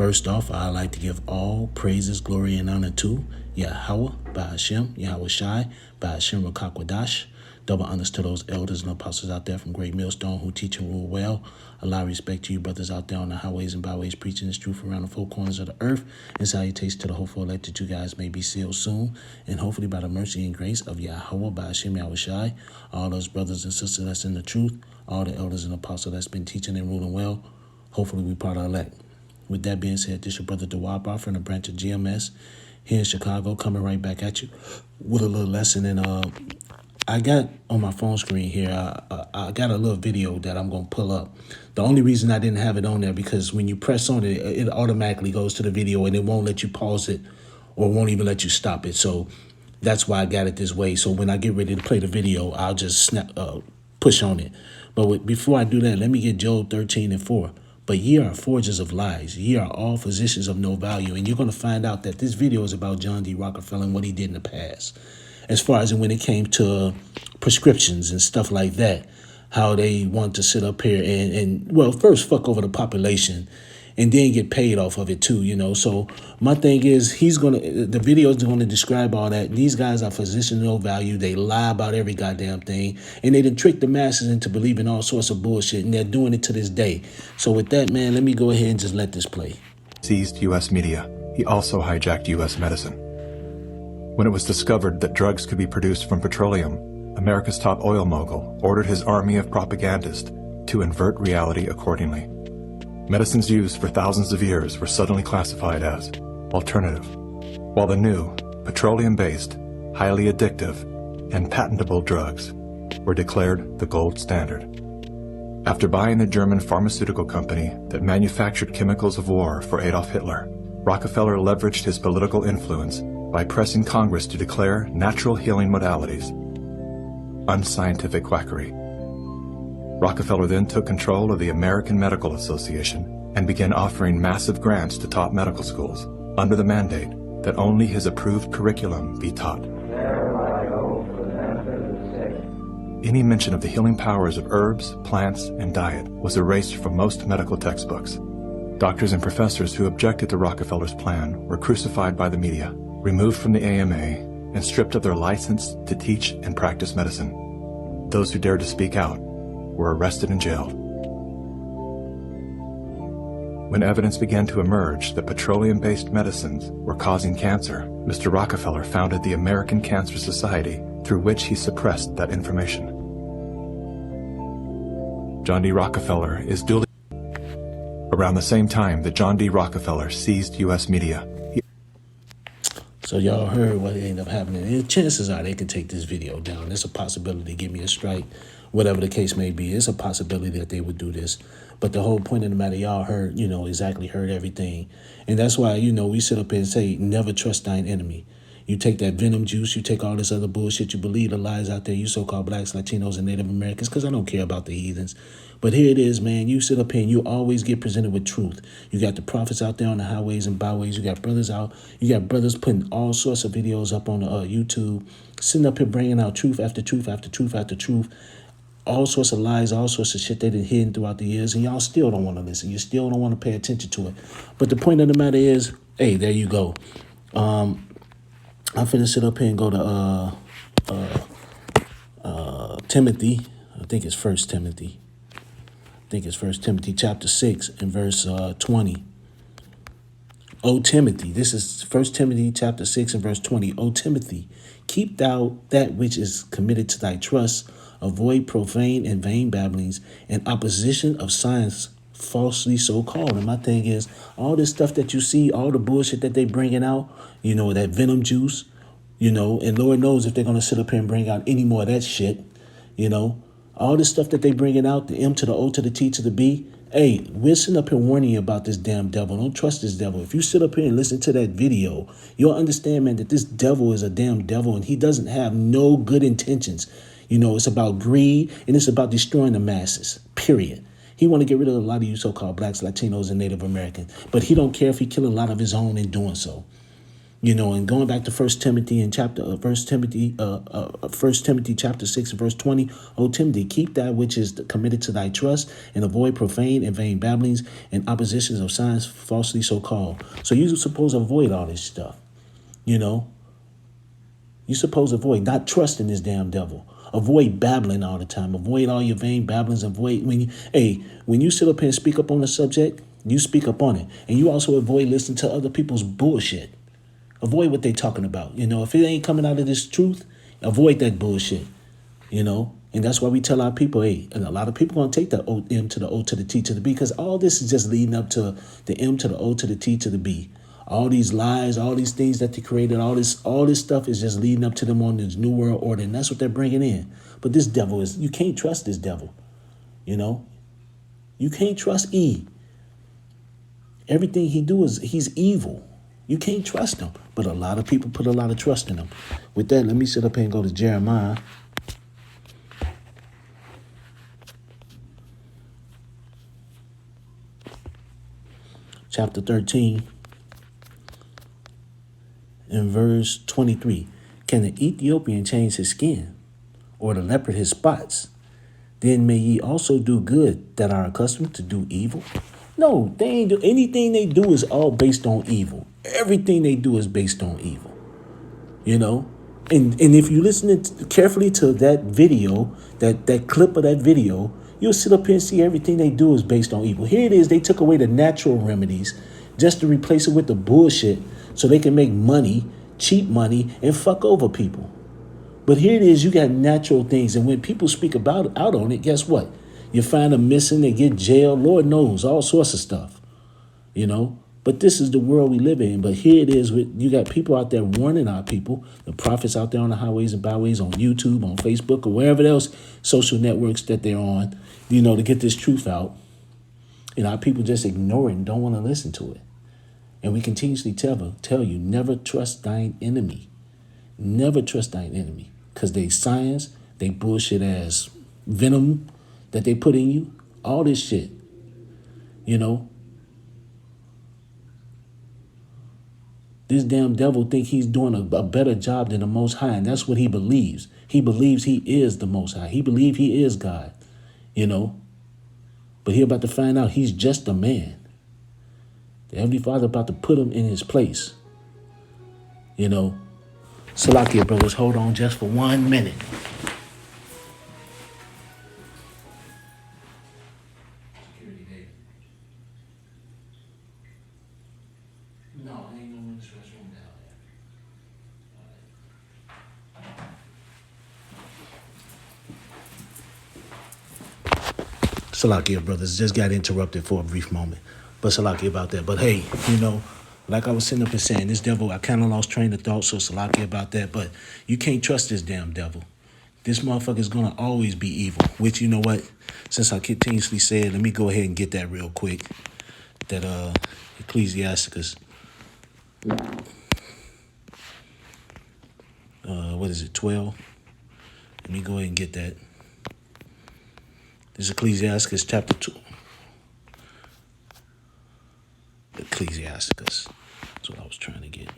First off, I'd like to give all praises, glory, and honor to Yahweh, Ba'ashem, Yahweh Shai, Ba'ashem Rakakwadash. Double honors to those elders and apostles out there from Great Millstone who teach and rule well. A lot of respect to you brothers out there on the highways and byways preaching this truth around the four corners of the earth. And salutations to the hopeful elect that you guys may be sealed soon. And hopefully by the mercy and grace of Yahweh, Ba'ashem, Yahweh Shai, all those brothers and sisters that's in the truth, all the elders and apostles that's been teaching and ruling well, hopefully we part of elect. With that being said, this is your brother Dawaba from the branch of GMS here in Chicago, coming right back at you with a little lesson. And I got on my phone screen here, I got a little video that I'm going to pull up. The only reason I didn't have it on there because when you press on it, it automatically goes to the video and it won't let you pause it or won't even let you stop it. So that's why I got it this way. So when I get ready to play the video, I'll just push on it. But before I do that, let me get Job 13:4. But ye are forgers of lies. Ye are all physicians of no value. And you're going to find out that this video is about John D. Rockefeller and what he did in the past. As far as when it came to prescriptions and stuff like that, how they want to sit up here and well, first fuck over the population and then get paid off of it too, you know. So my thing is the video is going to describe all that. These guys are physicians of no value. They lie about every goddamn thing. And they done trick the masses into believing all sorts of bullshit. And they're doing it to this day. So with that, man, let me go ahead and just let this play. Seized U.S. media. He also hijacked U.S. medicine. When it was discovered that drugs could be produced from petroleum, America's top oil mogul ordered his army of propagandists to invert reality accordingly. Medicines used for thousands of years were suddenly classified as alternative, while the new, petroleum-based, highly addictive, and patentable drugs were declared the gold standard. After buying the German pharmaceutical company that manufactured chemicals of war for Adolf Hitler, Rockefeller leveraged his political influence by pressing Congress to declare natural healing modalities unscientific quackery. Rockefeller then took control of the American Medical Association and began offering massive grants to top medical schools under the mandate that only his approved curriculum be taught. Any mention of the healing powers of herbs, plants, and diet was erased from most medical textbooks. Doctors and professors who objected to Rockefeller's plan were crucified by the media, removed from the AMA, and stripped of their license to teach and practice medicine. Those who dared to speak out were arrested and jailed. When evidence began to emerge that petroleum-based medicines were causing cancer, Mr. Rockefeller founded the American Cancer Society, through which he suppressed that information. John D. Rockefeller is duly around the same time that John D. Rockefeller seized U.S. media. So y'all heard what ended up happening. And chances are they can take this video down. There's a possibility to give me a strike, whatever the case may be. It's a possibility that they would do this. But the whole point of the matter, y'all heard, exactly heard everything. And that's why, we sit up here and say, never trust thine enemy. You take that venom juice, you take all this other bullshit, you believe the lies out there, you so-called blacks, Latinos, and Native Americans, because I don't care about the heathens. But here it is, man. You sit up here and you always get presented with truth. You got the prophets out there on the highways and byways. You got brothers out. You got brothers putting all sorts of videos up on YouTube, sitting up here bringing out truth after truth after truth after truth. All sorts of lies, all sorts of shit they've been hidden throughout the years, and y'all still don't want to listen. You still don't want to pay attention to it. But the point of the matter is, hey, there you go. I'm finna sit up here and go to Timothy. I think it's First Timothy. First Timothy chapter 6 and verse 20. O Timothy, this is First Timothy chapter 6 and verse 20. O Timothy, keep thou that which is committed to thy trust. Avoid profane and vain babblings and opposition of science falsely so called. And my thing is, all this stuff that you see, all the bullshit that they bringing out, that venom juice, and Lord knows if they're going to sit up here and bring out any more of that shit, all this stuff that they bringing out, the M to the O to the T to the B. Hey, we're sitting up here warning you about this damn devil. Don't trust this devil. If you sit up here and listen to that video, you'll understand, man, that this devil is a damn devil and he doesn't have no good intentions. It's about greed and it's about destroying the masses, period. He want to get rid of a lot of you so-called blacks, Latinos, and Native Americans. But he don't care if he kill a lot of his own in doing so. You know, and going back to First Timothy chapter 6 and verse 20, O Timothy, keep that which is committed to thy trust, and avoid profane and vain babblings and oppositions of science falsely so called. So you're supposed to avoid all this stuff. You know, you're supposed to avoid not trusting this damn devil. Avoid babbling all the time. Avoid all your vain babblings. Avoid when you sit up here and speak up on a subject, you speak up on it. And you also avoid listening to other people's bullshit. Avoid what they talking about. You know, if it ain't coming out of this truth, avoid that bullshit. You know, and that's why we tell our people, hey, and a lot of people gonna take the M to the O to the T to the B, because all this is just leading up to the M to the O to the T to the B. All these lies, all these things that they created, all this stuff is just leading up to them on this new world order, and that's what they're bringing in. But this devil you can't trust this devil. You know, you can't trust E. Everything he do is he's evil. You can't trust him. But a lot of people put a lot of trust in him. With that, let me sit up here and go to Jeremiah. Chapter 13 and verse 23. Can the Ethiopian change his skin, or the leopard his spots? Then may ye also do good that are accustomed to do evil? No, they ain't do anything they do is all based on evil. Everything they do is based on evil. You know? And if you listen carefully to that video, that clip of that video, you'll sit up here and see everything they do is based on evil. Here it is, they took away the natural remedies just to replace it with the bullshit so they can make money, cheap money, and fuck over people. But here it is, you got natural things, and when people speak out on it, guess what? You find them missing, they get jailed, Lord knows, all sorts of stuff, you know? But this is the world we live in. But here it is, you got people out there warning our people, the prophets out there on the highways and byways, on YouTube, on Facebook, or wherever else social networks that they're on, you know, to get this truth out. And our people just ignore it and don't want to listen to it. And we continuously tell you, never trust thine enemy. Never trust thine enemy. Because they science, they bullshit ass venom that they put in you, all this shit, you know. This damn devil think he's doing a better job than the Most High, and that's what he believes. He believes he is the Most High. He believes he is God, you know. But he about to find out he's just a man. The Heavenly Father about to put him in his place, you know. Salakia, brothers, hold on just for 1 minute. No, ain't no room in this restroom down there. Salakia, brothers, just got interrupted for a brief moment. But Salakia about that. But hey, you know, like I was sitting up and saying, this devil, I kind of lost train of thought, so Salakia about that. But you can't trust this damn devil. This motherfucker is going to always be evil. Which, you know what? Since I continuously said, let me go ahead and get that real quick. That Ecclesiasticus. What is it, 12? Let me go ahead and get that. This is Ecclesiasticus chapter 2. Ecclesiasticus. That's what I was trying to get.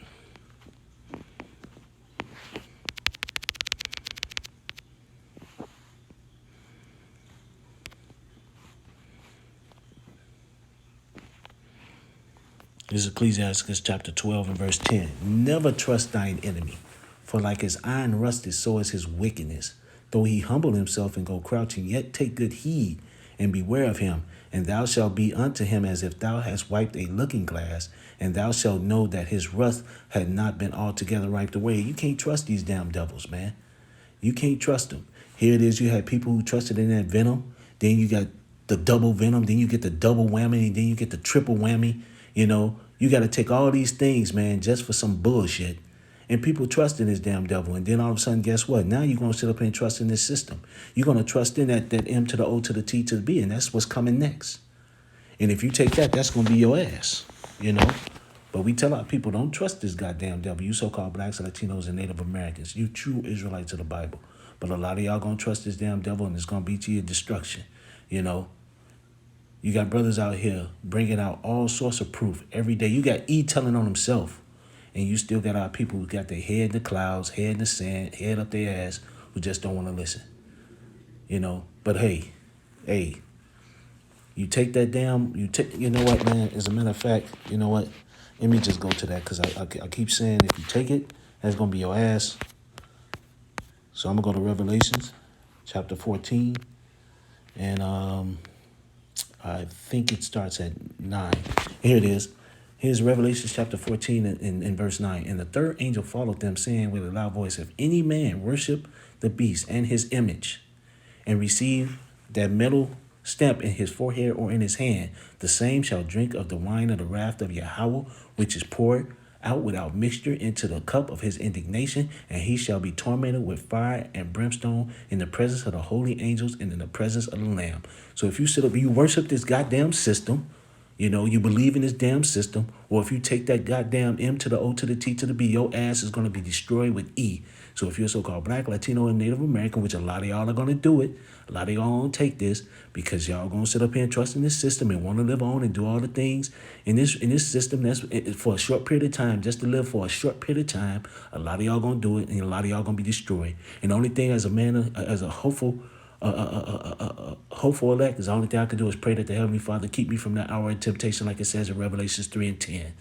This is Ecclesiasticus chapter 12 and verse 10. Never trust thine enemy, for like as iron rusted, so is his wickedness. Though he humble himself and go crouching, yet take good heed and beware of him. And thou shalt be unto him as if thou hast wiped a looking glass, and thou shalt know that his wrath had not been altogether wiped away. You can't trust these damn devils, man. You can't trust them. Here it is, you had people who trusted in that venom. Then you got the double venom. Then you get the double whammy. And then you get the triple whammy. You know, you got to take all these things, man, just for some bullshit. And people trust in this damn devil. And then all of a sudden, guess what? Now you're going to sit up here and trust in this system. You're going to trust in that M to the O to the T to the B. And that's what's coming next. And if you take that, that's going to be your ass, you know. But we tell our people, don't trust this goddamn devil. You so-called blacks, Latinos, and Native Americans. You true Israelites of the Bible. But a lot of y'all going to trust this damn devil, and it's going to be to your destruction, you know. You got brothers out here bringing out all sorts of proof every day. You got E telling on himself And you still got our people who got their head in the clouds, head in the sand, head up their ass, who just don't want to listen. But hey, you take that damn, you know what, man? As a matter of fact, you know what? Let me just go to that because I keep saying if you take it, that's going to be your ass. So I'm going to go to Revelations chapter 14. And I think it starts at 9. Here it is. Here's Revelation chapter 14 in verse 9. And the third angel followed them, saying with a loud voice, if any man worship the beast and his image, and receive that metal stamp in his forehead or in his hand, the same shall drink of the wine of the wrath of Yahweh, which is poured out without mixture into the cup of his indignation, and he shall be tormented with fire and brimstone in the presence of the holy angels and in the presence of the Lamb. So if you sit up, you worship this goddamn system, you believe in this damn system, or if you take that goddamn M to the O to the T to the B, your ass is going to be destroyed with E. So if you're so-called Black, Latino, and Native American, which a lot of y'all are going to do it, a lot of y'all going to take this because y'all going to sit up here and trust in this system and want to live on and do all the things in this system that's for a short period of time, just to live for a short period of time. A lot of y'all going to do it, and a lot of y'all going to be destroyed. And the only thing as a man, as a hopeful elect, is the only thing I can do is pray that the Heavenly Father keep me from that hour of temptation, like it says in Revelations 3 and 10.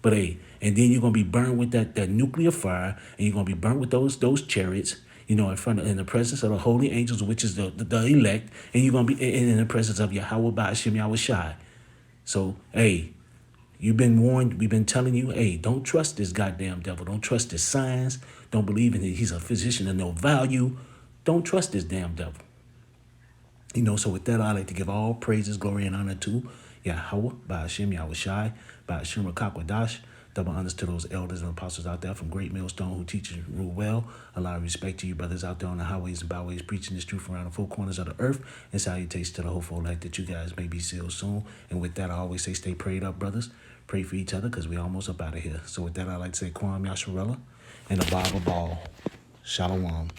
But hey, and then you're gonna be burned with that nuclear fire, and you're gonna be burned with those chariots, in the presence of the holy angels, which is the elect, and you're gonna be in the presence of Yahweh Ba'ashem Yahweh Shai. So hey, you've been warned. We've been telling you, hey, don't trust this goddamn devil. Don't trust his signs. Don't believe in it. He's a physician of no value. Don't trust this damn devil. So with that, I'd like to give all praises, glory, and honor to Yahweh, Ba'ashem, Yahweh Shai, Ba'ashem Rakakwadash. Double honors to those elders and apostles out there from Great Millstone who teach and rule well. A lot of respect to you brothers out there on the highways and byways preaching this truth around the four corners of the earth. And salutations to the hopeful elect that you guys may be sealed soon. And with that, I always say stay prayed up, brothers. Pray for each other because we almost up out of here. So with that, I'd like to say Kwam Yasharella and the Bible Ball. Shalom.